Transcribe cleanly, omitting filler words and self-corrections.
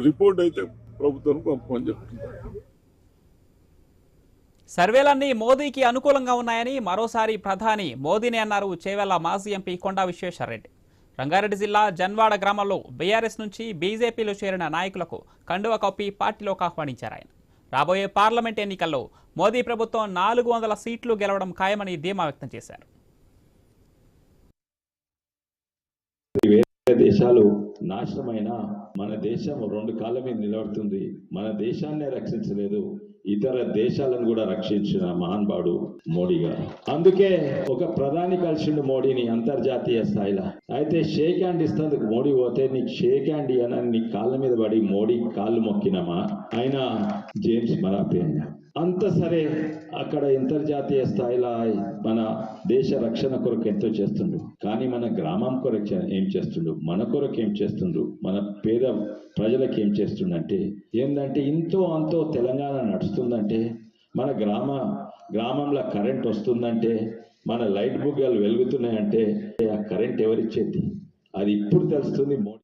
Report అయితే ప్రభుత్వానికి పంపమని చెప్తున్నారు. సర్వేలన్నీ మోదీకి అనుకూలంగా ఉన్నాయని మరోసారి ప్రధాని మోదీని అన్నారు చేవెళ్ల మాజీ ఎంపీ కొండా విశ్వేశ్వరరెడ్డి. రంగారెడ్డి జిల్లా జన్వాడ గ్రామంలో బీఆర్ఎస్ నుంచి బీజేపీలో చేరిన నాయకులకు కండువ కప్పి పార్టీలోకి ఆహ్వానించారు ఆయన. రాబోయే పార్లమెంట్ ఎన్నికల్లో మోదీ ప్రభుత్వం 400 సీట్లు గెలవడం ఖాయమని ధీమా వ్యక్తం చేశారు. దేశాలు నాశనమైన మన దేశం 2 కాళ్ళ మీద నిలబడుతుంది. మన దేశాన్నే రక్షించలేదు, ఇతర దేశాలను కూడా రక్షించిన మహానుభావుడు మోడీ గారు. అందుకే ఒక ప్రధాని కలిసిండు మోడీని అంతర్జాతీయ స్థాయిలో. అయితే షేక్ హ్యాండ్ ఇస్తేందుకు మోడీ పోతే నీకు షేక్ హ్యాండ్ ఇవ్వనని నీ కాళ్ళ మీద పడి మోడీ కాళ్ళు మొక్కినామా ఆయన జేమ్స్ మరాపే అయినా అంత సరే. అక్కడ అంతర్జాతీయ స్థాయిలో మన దేశ రక్షణ కొరకు ఎంతో చేస్తుండ్రు, కానీ మన గ్రామం కొరకు ఏం చేస్తుండ్రు, మన కొరకు ఏం చేస్తుండ్రు, మన పేద ప్రజలకు ఏం చేస్తుండంటే ఏంటంటే ఇంతో అంతో తెలంగాణ నడుస్తుందంటే, మన గ్రామంలో కరెంట్ వస్తుందంటే, మన లైట్ బుగ్గలు వెలుగుతున్నాయంటే ఆ కరెంట్ ఎవరిచ్చేది అది ఇప్పుడు తెలుస్తుంది మోడీ.